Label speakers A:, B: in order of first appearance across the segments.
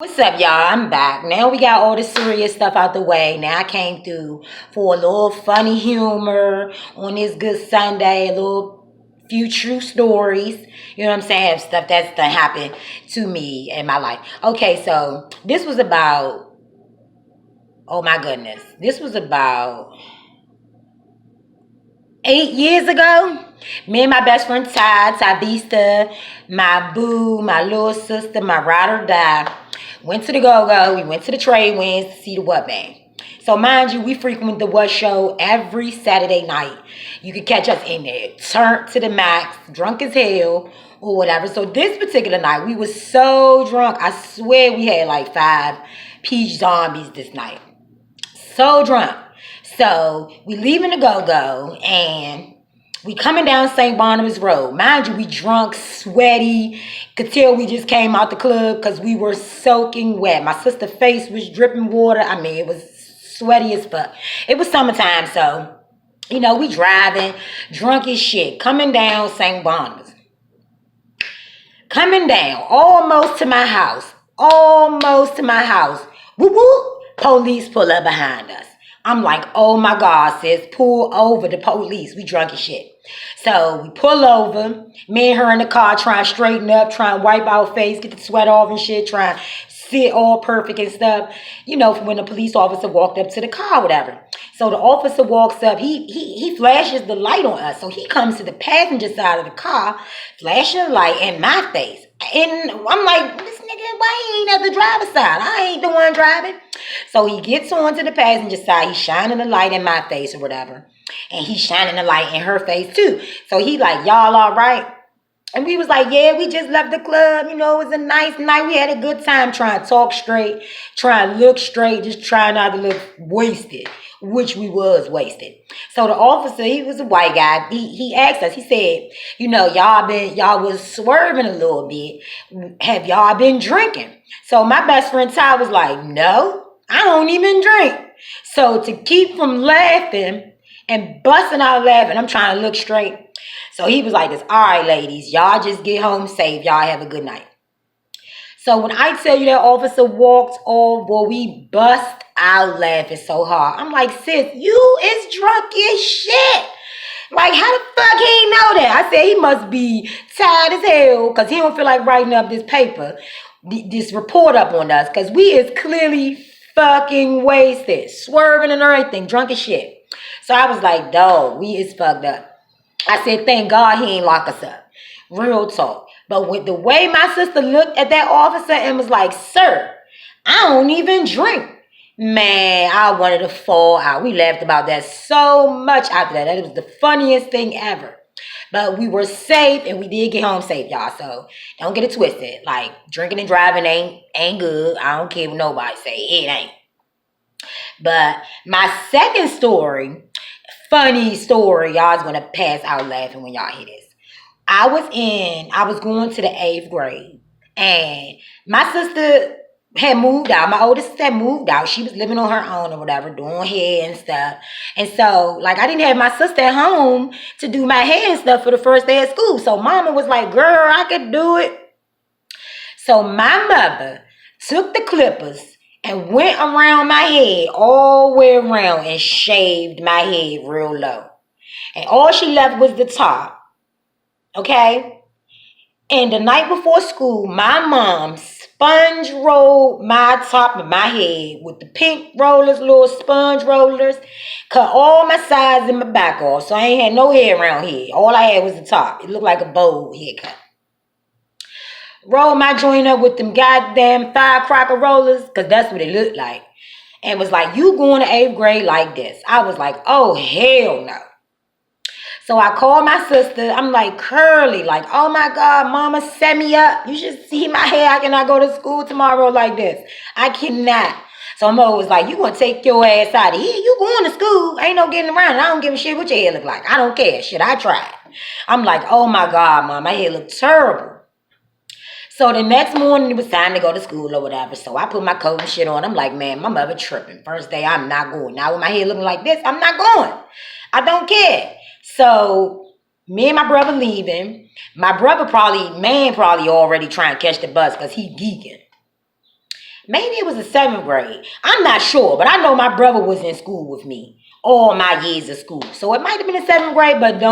A: What's up, y'all? I'm back. Now we got all the serious stuff out the way. Now I came through for a little funny humor on this good Sunday, a little few true stories. You know what I'm saying? Stuff that's done happened to me in my life. Okay, so this was about, oh my goodness, this was about 8 years ago. Me and my best friend Tavista, my boo, my little sister, my ride or die, went to the go-go. We went to the trade winds to see the What Band. So mind you, we frequent the What Show every Saturday night. You could catch us in there, turned to the max, drunk as hell, or whatever. So this particular night, we was so drunk. I swear we had like 5 peach zombies this night. So drunk. So we leaving the go-go and we coming down St. Barnabas Road. Mind you, we drunk, sweaty. Could tell we just came out the club because we were soaking wet. My sister's face was dripping water. I mean, it was sweaty as fuck. It was summertime, so, we driving, drunk as shit, coming down St. Barnabas. Coming down, almost to my house. Almost to my house. Whoop, whoop. Police pull up behind us. I'm like, oh my God, sis, pull over the police. We drunk as shit. So we pull over. Me and her in the car trying to straighten up, trying to wipe our face, get the sweat off and shit, trying to sit all perfect and stuff. When the police officer walked up to the car, whatever. So the officer walks up. He flashes the light on us. So he comes to the passenger side of the car, flashing a light in my face. And I'm like, this nigga, why he ain't at the driver's side? I ain't the one driving. So he gets on to the passenger side. He's shining the light in my face or whatever. And he's shining the light in her face too. So he like, y'all all right? And we was like, yeah, we just left the club. It was a nice night. We had a good time trying to talk straight, trying to look straight, just trying not to look wasted, which we was wasted. So the officer, he was a white guy. He asked us, he said, y'all was swerving a little bit. Have y'all been drinking? So my best friend Ty was like, no, I don't even drink. So to keep from laughing and busting out laughing, I'm trying to look straight. So he was like this, all right, ladies, y'all just get home safe. Y'all have a good night. So when I tell you that officer walked off, boy, we bust out laughing so hard. I'm like, sis, you is drunk as shit. Like, how the fuck he ain't know that? I said he must be tired as hell because he don't feel like writing up this paper, this report up on us because we is clearly fucking wasted, swerving and everything, drunk as shit. So I was like, dog, we is fucked up. I said, thank God he ain't lock us up. Real talk. But with the way my sister looked at that officer and was like, sir, I don't even drink. Man, I wanted to fall out. We laughed about that so much after that. That was the funniest thing ever. But we were safe and we did get home safe, y'all. So don't get it twisted. Like, drinking and driving ain't good. I don't care what nobody say. It ain't. But my second story, funny story, y'all's going to pass out laughing when y'all hear this. I was going to the 8th grade and my sister had moved out. My oldest sister had moved out. She was living on her own or whatever, doing hair and stuff. And so, I didn't have my sister at home to do my hair and stuff for the first day of school. So mama was like, girl, I could do it. So my mother took the clippers and went around my head all the way around and shaved my head real low. And all she left was the top. Okay? And the night before school, my mom sponge rolled my top of my head with the pink rollers, little sponge rollers, cut all my sides and my back off. So I ain't had no hair around here. All I had was the top. It looked like a bowl haircut. Rolled my joint up with them goddamn firecracker rollers, because that's what it looked like. And was like, you going to 8th grade like this? I was like, oh, hell no. So I called my sister. I'm like, Curly, like, oh my God, mama set me up. You should see my hair. I cannot go to school tomorrow like this. I cannot. So Mo was like, you going to take your ass out of here. You going to school. Ain't no getting around. I don't give a shit what your hair look like. I don't care. Shit, I tried. I'm like, oh my God, mom, my hair look terrible. So the next morning, it was time to go to school or whatever. So I put my coat and shit on. I'm like, man, my mother tripping. First day, I'm not going. Now with my hair looking like this, I'm not going. I don't care. So me and my brother leaving. My brother probably already trying to catch the bus because he geeking. Maybe it was the 7th grade. I'm not sure, but I know my brother was in school with me all my years of school. So it might have been the 7th grade, but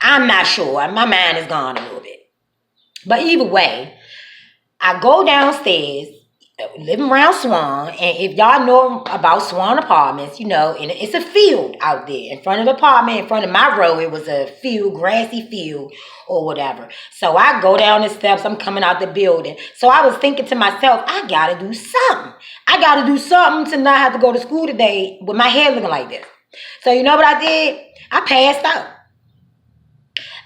A: I'm not sure. My mind is gone a little bit. But either way, I go downstairs, living around Swan, and if y'all know about Swan Apartments, and it's a field out there in front of the apartment, in front of my row. It was a field, grassy field or whatever. So I go down the steps. I'm coming out the building. So I was thinking to myself, I gotta do something. I gotta do something to not have to go to school today with my hair looking like this. So you know what I did? I passed out.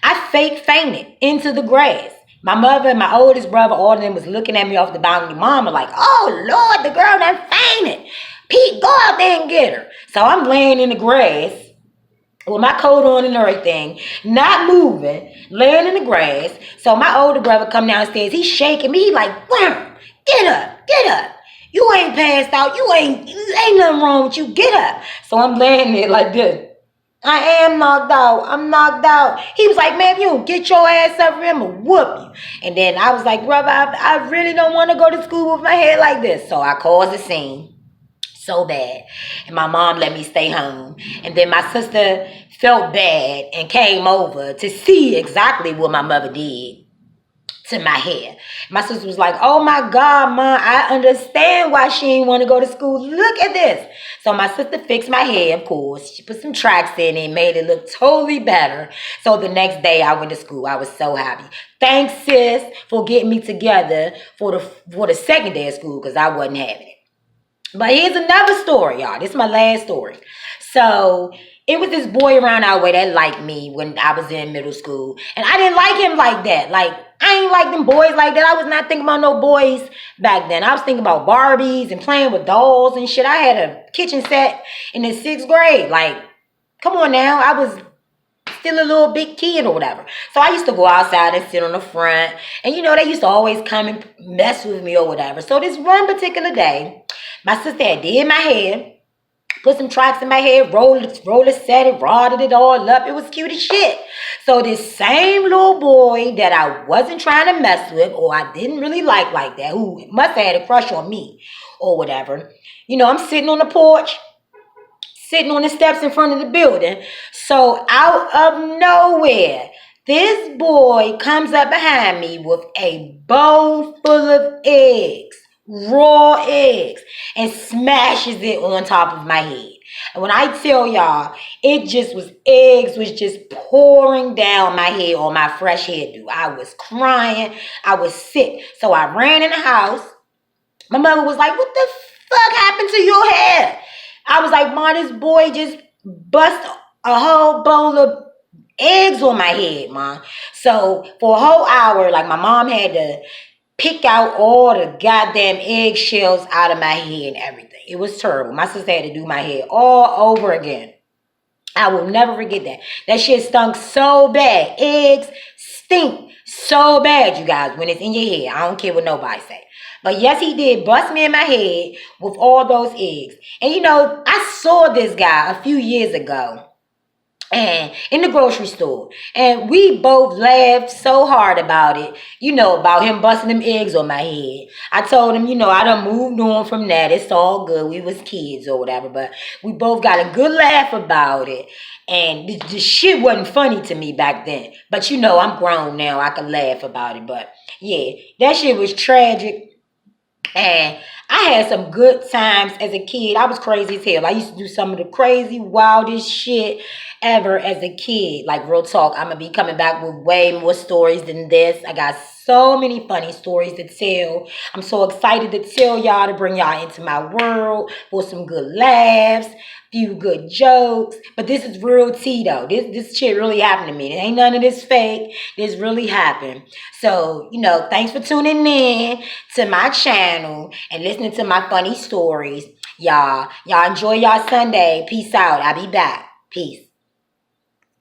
A: I fake fainted into the grass. My mother and my oldest brother, all of them was looking at me off the balcony. Mama like, oh, Lord, the girl done fainted. Pete, go out there and get her. So I'm laying in the grass with my coat on and everything, not moving, laying in the grass. So my older brother come downstairs. He's shaking me. He like, Worm, get up, get up. You ain't passed out. Ain't nothing wrong with you. Get up. So I'm laying there like this. I am knocked out. I'm knocked out. He was like, man, if you don't get your ass up, I'm going to whoop you. And then I was like, brother, I really don't want to go to school with my head like this. So I caused a scene so bad. And my mom let me stay home. And then my sister felt bad and came over to see exactly what my mother did to my hair. My sister was like, oh my God, Mom, I understand why she didn't want to go to school. Look at this. So my sister fixed my hair, of course. She put some tracks in it and made it look totally better. So the next day I went to school. I was so happy. Thanks, sis, for getting me together for the second day of school because I wasn't having it. But here's another story, y'all. This is my last story. So it was this boy around our way that liked me when I was in middle school. And I didn't like him like that. Like, I ain't like them boys like that. I was not thinking about no boys back then. I was thinking about Barbies and playing with dolls and shit. I had a kitchen set in the 6th grade. Like, come on now. I was still a little big kid or whatever. So I used to go outside and sit on the front. And, they used to always come and mess with me or whatever. So this one particular day, my sister had did my hair. Put some tracks in my head, rolled it, set it, rodded it all up. It was cute as shit. So this same little boy that I wasn't trying to mess with or I didn't really like that, who must have had a crush on me or whatever. I'm sitting on the porch, sitting on the steps in front of the building. So out of nowhere, this boy comes up behind me with a bowl full of eggs. Raw eggs, and smashes it on top of my head. And when I tell y'all, eggs was just pouring down my head on my fresh hairdo. I was crying. I was sick. So I ran in the house. My mother was like, what the fuck happened to your hair? I was like, Mom, this boy just bust a whole bowl of eggs on my head, Mom. So for a whole hour, like my mom had to pick out all the goddamn eggshells out of my hair and everything. It was terrible. My sister had to do my hair all over again. I will never forget that. That shit stunk so bad. Eggs stink so bad, you guys, when it's in your hair. I don't care what nobody say. But yes, he did bust me in my head with all those eggs. And I saw this guy a few years ago. And in the grocery store. And we both laughed so hard about it, about him busting them eggs on my head. I told him, I done moved on from that. It's all good. We was kids or whatever. But we both got a good laugh about it. And the shit wasn't funny to me back then. But I'm grown now. I can laugh about it. But yeah, that shit was tragic. And I had some good times as a kid. I was crazy as hell. I used to do some of the crazy, wildest shit ever as a kid. Like, real talk, I'm going to be coming back with way more stories than this. I got so many funny stories to tell. I'm so excited to tell y'all, to bring y'all into my world for some good laughs, few good jokes. But this is real tea, though. This shit really happened to me. It ain't none of this fake. This really happened. So, thanks for tuning in to my channel and listening to my funny stories. Y'all enjoy y'all Sunday. Peace out. I'll be back. Peace.